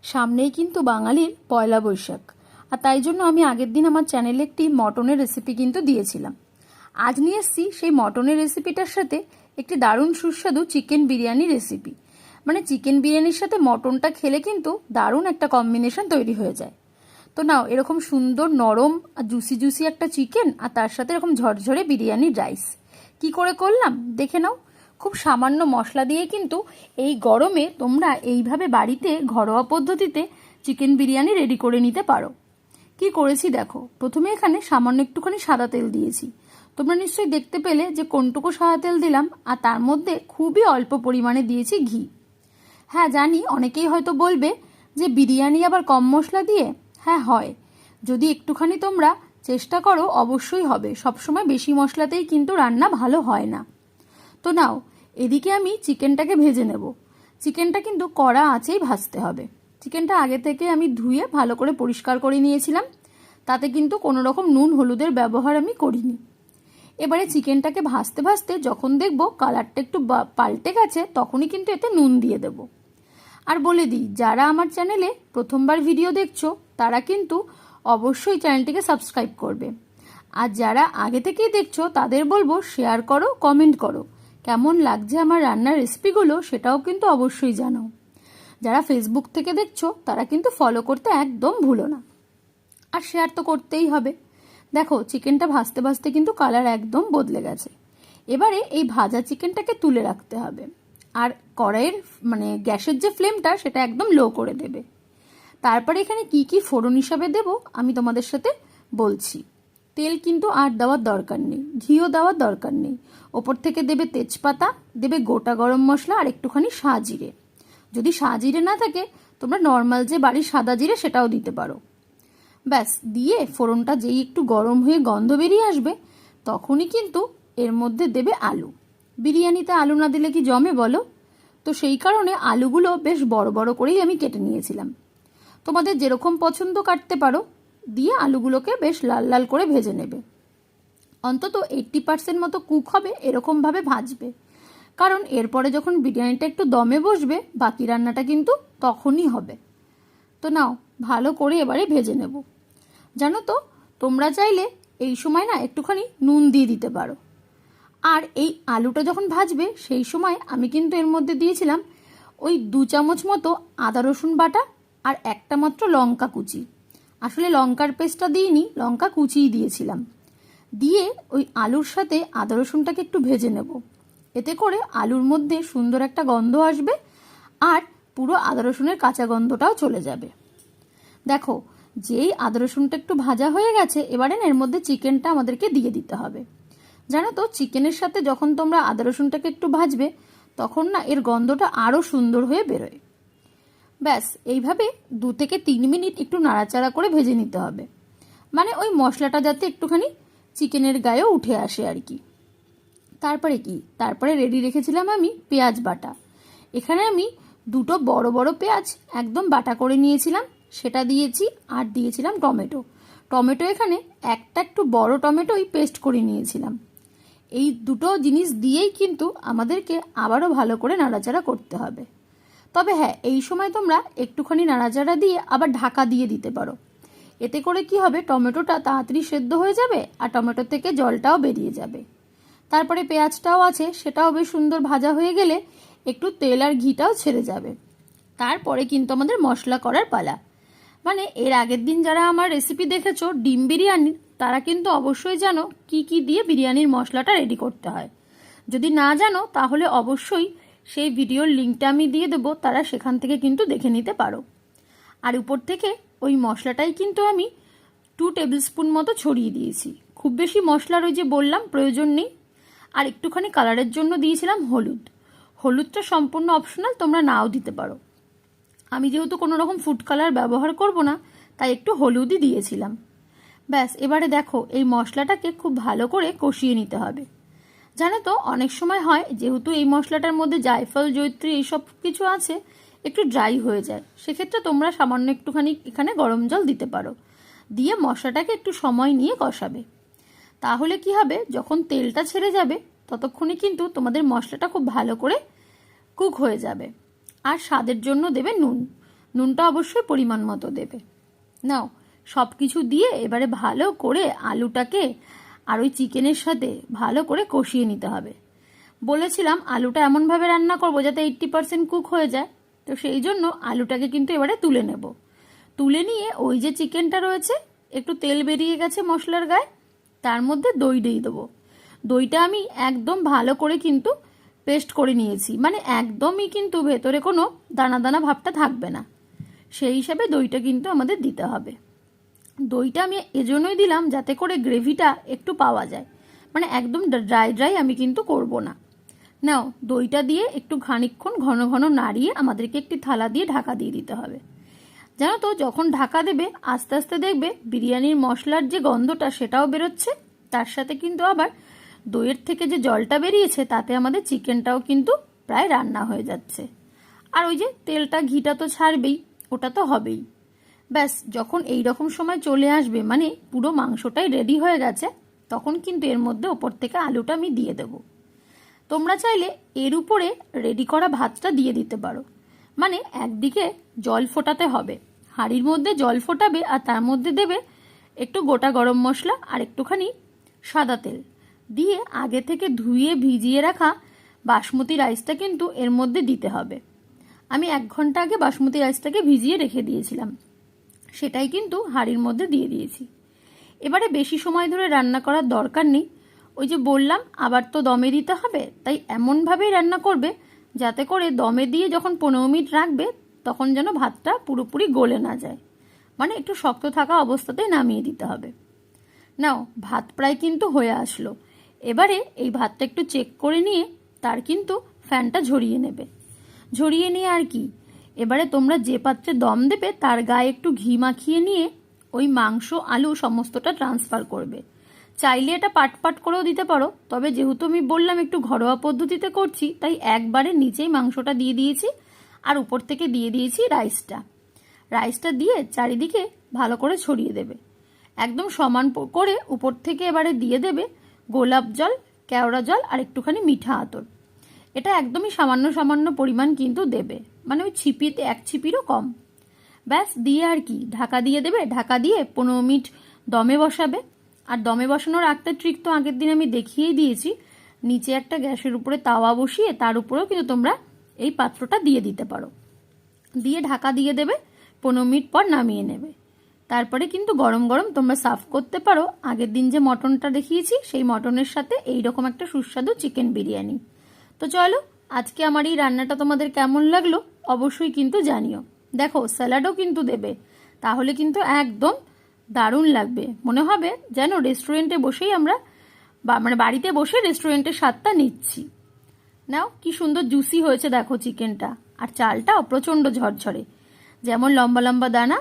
সামনেই কিন্তু বাঙালির পয়লা বৈশাখ, আর তাই জন্য আমি আগের দিন আমার চ্যানেলে একটি মটনের রেসিপি কিন্তু দিয়েছিলাম। আজ নিয়ে এসেছি সেই মটনের রেসিপিটার সাথে একটি দারুণ সুস্বাদু চিকেন বিরিয়ানি রেসিপি। মানে চিকেন বিরিয়ানির সাথে মটনটা খেলে কিন্তু দারুণ একটা কম্বিনেশন তৈরি হয়ে যায়। তো নাও, এরকম সুন্দর নরম আর জুসি জুসি একটা চিকেন আর তার সাথে এরকম ঝরঝরে বিরিয়ানির রাইস কি করে করলাম দেখে নাও। খুব সামান্য মশলা দিয়ে কিন্তু এই গরমে তোমরা এইভাবে বাড়িতে ঘরোয়া পদ্ধতিতে চিকেন বিরিয়ানি রেডি করে নিতে পারো। কি করেছি দেখো, প্রথমে এখানে সামান্য একটুখানি সাদা তেল দিয়েছি। তোমরা নিশ্চয়ই দেখতে পেলে যে কোনটুকু সাদা তেল দিলাম, আর তার মধ্যে খুবই অল্প পরিমাণে দিয়েছি ঘি। হ্যাঁ জানি, অনেকেই হয়তো বলবে যে বিরিয়ানি আবার কম মশলা দিয়ে। হ্যাঁ হয়, যদি একটুখানি তোমরা চেষ্টা করো অবশ্যই হবে। সবসময় বেশি মশলাতেই কিন্তু রান্না ভালো হয় না। তো নাও, এদিকে আমি চিকেনটাকে ভেজে নেব। চিকেনটা কিন্তু কড়া আঁচেই ভাজতে হবে। চিকেনটা আগে থেকে আমি ধুয়ে ভালো করে পরিষ্কার করে নিয়েছিলাম, তাতে কিন্তু কোনো রকম নুন হলুদের ব্যবহার আমি করিনি। এবারে চিকেনটাকে ভাজতে ভাজতে যখন দেখব কালারটা একটু পাল্টে গেছে, তখনই কিন্তু এতে নুন দিয়ে দেব। আর বলে দিই, যারা আমার চ্যানেলে প্রথমবার ভিডিও দেখছো তারা কিন্তু অবশ্যই চ্যানেলটিকে সাবস্ক্রাইব করবে। আর যারা আগে থেকেই দেখছো তাদের বলবো শেয়ার করো, কমেন্ট করো, কেমন লাগছে আমার রান্নার রেসিপিগুলো সেটাও কিন্তু অবশ্যই জানাও। যারা ফেসবুক থেকে দেখছো তারা কিন্তু ফলো করতে একদম ভুলো না, আর শেয়ার তো করতেই হবে। দেখো, চিকেনটা ভাজতে ভাজতে কিন্তু কালার একদম বদলে গেছে। এবারে এই ভাজা চিকেনটাকে তুলে রাখতে হবে, আর কড়াইয়ের গ্যাসের যে ফ্লেমটা সেটা একদম লো করে দেবে। তারপরে এখানে কি কি ফোড়ন হিসাবে দেব আমি তোমাদের সাথে বলছি। তেল কিন্তু আর দেওয়ার দরকার নেই, ঘিও দেওয়ার দরকার নেই। ওপর থেকে দেবে তেজপাতা, দেবে গোটা গরম মশলা আর একটুখানি সাজিরে। যদি সাজিরে না থাকে তোমরা নর্মাল যে বাড়ির সাদা জিরে সেটাও দিতে পারো। ব্যাস, দিয়ে ফোড়নটা যেই একটু গরম হয়ে গন্ধ বেরিয়ে আসবে তখনই কিন্তু এর মধ্যে দেবে আলু। বিরিয়ানিতে আলু না দিলে কি জমে বলো? তো সেই কারণে আলুগুলো বেশ বড় বড় করেই আমি কেটে নিয়েছিলাম। তোমাদের যেরকম পছন্দ কাটতে পারো, দিয়ে আলুগুলোকে বেশ লাল লাল করে ভেজে নেবে। অন্তত 80% মতো কুক হবে এরকমভাবে ভাজবে, কারণ এরপরে যখন বিরিয়ানিটা একটু দমে বসবে বাকি রান্নাটা কিন্তু তখনই হবে। তো নাও, ভালো করে এবারে ভেজে নেব। জানো তো, তোমরা চাইলে এই সময় না একটুখানি নুন দিয়ে দিতে পারো। আর এই আলুটা যখন ভাজবে সেই সময় আমি কিন্তু এর মধ্যে দিয়েছিলাম ওই 2 চামচ মতো আদা রসুন বাটা আর একটা মাত্র লঙ্কা কুচি। আসলে লঙ্কার পেস্টটা দিইনি, লঙ্কা কুচিই দিয়েছিলাম। দিয়ে ওই আলুর সাথে আদা রসুনটাকে একটু ভেজে নেব। এতে করে আলুর মধ্যে সুন্দর একটা গন্ধ আসবে, আর পুরো আদা রসুনের কাঁচা গন্ধটাও চলে যাবে। দেখো, যেই আদা রসুনটা একটু ভাজা হয়ে গেছে, এবারে এর মধ্যে চিকেনটা আমাদেরকে দিয়ে দিতে হবে। জানো তো, চিকেনের সাথে যখন তোমরা আদা রসুনটাকে একটু ভাজবে তখন না এর গন্ধটা আরও সুন্দর হয়ে বেরোয়। ব্যাস, এইভাবে 2 থেকে 3 মিনিট একটু নাড়াচাড়া করে ভেজে নিতে হবে, মানে ওই মশলাটা যাতে একটুখানি চিকেনের গায়েও উঠে আসে আর কি। তারপরে রেডি রেখেছিলাম আমি পেঁয়াজ বাটা। এখানে আমি 2টো বড় বড় পেঁয়াজ একদম বাটা করে নিয়েছিলাম, সেটা দিয়েছি। আর দিয়েছিলাম টমেটো এখানে একটা একটু বড় টমেটোই পেস্ট করে নিয়েছিলাম। এই দুটো জিনিস দিয়েই কিন্তু আমাদেরকে আবারও ভালো করে নাড়াচাড়া করতে হবে। তবে হ্যাঁ, এই সময় তোমরা একটুখানি নাড়াচাড়া দিয়ে আবার ঢাকা দিয়ে দিতে পারো। এতে করে কি হবে, টমেটোটা তাড়াতাড়ি সেদ্ধ হয়ে যাবে আর টমেটো থেকে জলটাও বেরিয়ে যাবে। তারপরে পেঁয়াজটাও আছে, সেটাও বেশ সুন্দর ভাজা হয়ে গেলে একটু তেল আর ঘিটাও ছেড়ে যাবে। তারপরে কিন্তু আমাদের মশলা করার পালা। মানে এর আগের দিন যারা আমার রেসিপি দেখেছো ডিম বিরিয়ানি, তারা কিন্তু অবশ্যই জানো কি কি দিয়ে বিরিয়ানির মশলাটা রেডি করতে হয়। যদি না জানো তাহলে অবশ্যই সেই ভিডিওর লিঙ্কটা আমি দিয়ে দেবো, তারা সেখান থেকে কিন্তু দেখে নিতে পারো। আর উপর থেকে ওই মশলাটাই কিন্তু আমি 2 টেবিল স্পুন মতো ছড়িয়ে দিয়েছি। খুব বেশি মশলার ওই যে বললাম প্রয়োজন নেই। আর একটুখানি কালারের জন্য দিয়েছিলাম হলুদটা সম্পূর্ণ অপশনাল, তোমরা নাও দিতে পারো। আমি যেহেতু কোনো রকম ফুড কালার ব্যবহার করব না, তাই একটু হলুদই দিয়েছিলাম। ব্যাস, এবারে দেখো এই মশলাটাকে খুব ভালো করে কষিয়ে নিতে হবে। জানো তো, অনেক সময় হয় যেহেতু এই মশলাটার মধ্যে জায়ফল জয়িত্রী এইসব কিছু আছে, একটু ড্রাই হয়ে যায়। সেক্ষেত্রে তোমরা সামান্য একটুখানি এখানে গরম জল দিতে পারো, দিয়ে মশলাটাকে একটু সময় নিয়ে কষাবে। তাহলে কি হবে, যখন তেলটা ছেড়ে যাবে ততক্ষণে কিন্তু তোমাদের মশলাটা খুব ভালো করে কুক হয়ে যাবে। আর স্বাদের জন্য দেবে নুন। নুনটা অবশ্যই পরিমাণ মতো দেবে। নাও সব কিছু দিয়ে এবারে ভালো করে আলুটাকে আর ওই চিকেনের সাথে ভালো করে কষিয়ে নিতে হবে। বলেছিলাম আলুটা এমনভাবে রান্না করবো যাতে 80% কুক হয়ে যায়, তো সেই জন্য আলুটাকে কিন্তু এবারে তুলে নেব। তুলে নিয়ে ওই যে চিকেনটা রয়েছে, একটু তেল বেরিয়ে গেছে মশলার গায়ে, তার মধ্যে দই দিয়ে দেবো। দইটা আমি একদম ভালো করে কিন্তু পেস্ট করে নিয়েছি, মানে একদমই কিন্তু ভেতরে কোনো দানা দানা ভাবটা থাকবে না, সেই হিসাবে দইটা কিন্তু আমাদের দিতে হবে। দইটা আমি এজন্যই দিলাম যাতে করে গ্রেভিটা একটু পাওয়া যায়, মানে একদম ড্রাই ড্রাই আমি কিন্তু করব না। নাও দইটা দিয়ে একটু খানিকক্ষণ ঘন ঘন নাড়িয়ে আমাদেরকে একটি থালা দিয়ে ঢাকা দিয়ে দিতে হবে। জানো তো, যখন ঢাকা দেবে আস্তে আস্তে দেখবে বিরিয়ানির মশলার যে গন্ধটা সেটাও বেরোচ্ছে, তার সাথে কিন্তু আবার দইয়ের থেকে যে জলটা বেরিয়েছে তাতে আমাদের চিকেনটাও কিন্তু প্রায় রান্না হয়ে যাচ্ছে। আর ওই যে তেলটা ঘিটা তো ছাড়বেই, ওটা তো হবেই। ব্যাস যখন এই রকম সময় চলে আসবে, মানে পুরো মাংসটাই রেডি হয়ে গেছে, তখন কিন্তু এর মধ্যে ওপর থেকে আলুটা আমি দিয়ে দেবো। তোমরা চাইলে এর উপরে রেডি করা ভাতটা দিয়ে দিতে পারো, মানে একদিকে জল ফোটাতে হবে, হাঁড়ির মধ্যে জল ফোটাবে আর তার মধ্যে দেবে একটু গোটা গরম মশলা আর একটুখানি সাদা তেল দিয়ে আগে থেকে ধুয়ে ভিজিয়ে রাখা বাসমতি রাইসটা কিন্তু এর মধ্যে দিতে হবে। আমি 1 ঘন্টা আগে বাসমতি রাইসটাকে ভিজিয়ে রেখে দিয়েছিলাম, সেটাই কিন্তু হাঁড়ির মধ্যে দিয়ে দিয়েছি। এবারে বেশি সময় ধরে রান্না করার দরকার নেই, ওই যে বললাম আবার তো দমে দিতে হবে, তাই এমনভাবেই রান্না করবে যাতে করে দমে দিয়ে যখন 15 মিনিট রাখবে তখন যেন ভাতটা পুরোপুরি গলে না যায়, মানে একটু শক্ত থাকা অবস্থাতেই নামিয়ে দিতে হবে। নাও ভাত প্রায় কিন্তু হয়ে আসলো। এবারে এই ভাতটা একটু চেক করে নিয়ে তার কিন্তু ফ্যানটা ঝরিয়ে নেবে। ঝরিয়ে নিয়ে আর কি, এবারে তোমরা যে পাত্রে দম দেবে তার গায়ে একটু ঘি মাখিয়ে নিয়ে ওই মাংস আলু সমস্তটা ট্রান্সফার করবে। চাইলে এটা পাট পাট করেও দিতে পারো, তবে যেহেতু আমি বললাম একটু ঘরোয়া পদ্ধতিতে করছি তাই একবারে নিচেই মাংসটা দিয়ে দিয়েছি আর উপর থেকে দিয়ে দিয়েছি রাইসটা দিয়ে চারিদিকে ভালো করে ছড়িয়ে দেবে। একদম সমান করে উপর থেকে এবারে দিয়ে দেবে গোলাপ জল, কেওড়া জল আর একটুখানি মিঠা আতর। এটা একদমই সামান্য সামান্য পরিমাণ কিন্তু দেবে, মানে ওই ছিপিতে 1 ছিপিরও কম। ব্যাস দিয়ে আর কি ঢাকা দিয়ে দেবে, ঢাকা দিয়ে 15 মিনিট দমে বসাবে। আর দমে বসানোর একটা ট্রিক তো আগের দিন আমি দেখিয়েই দিয়েছি, নিচে একটা গ্যাসের উপরে তাওয়া বসিয়ে তার উপরেও কিন্তু তোমরা এই পাত্রটা দিয়ে দিতে পারো, দিয়ে ঢাকা দিয়ে দেবে। 15 মিনিট পর নামিয়ে নেবে। তারপরে কিন্তু গরম গরম তোমরা সার্ভ করতে পারো আগের দিন যে মটনটা দেখিয়েছি সেই মটনের সাথে এইরকম একটা সুস্বাদু চিকেন বিরিয়ানি। তো চলো আজকে আমার এই রান্নাটা তোমাদের কেমন লাগলো অবশ্যই কিন্তু জানিও। দেখো স্যালাডও কিন্তু দেবে, তাহলে কিন্তু একদম দারুণ লাগবে, মনে হবে যেন রেস্টুরেন্টে বসেই আমরা মানে বাড়িতে বসে রেস্টুরেন্টের স্বাদটা নিচ্ছি। নাও কি সুন্দর জুসি হয়েছে দেখো চিকেনটা, আর চালটাও প্রচণ্ড ঝরঝরে, যেমন লম্বা লম্বা দানা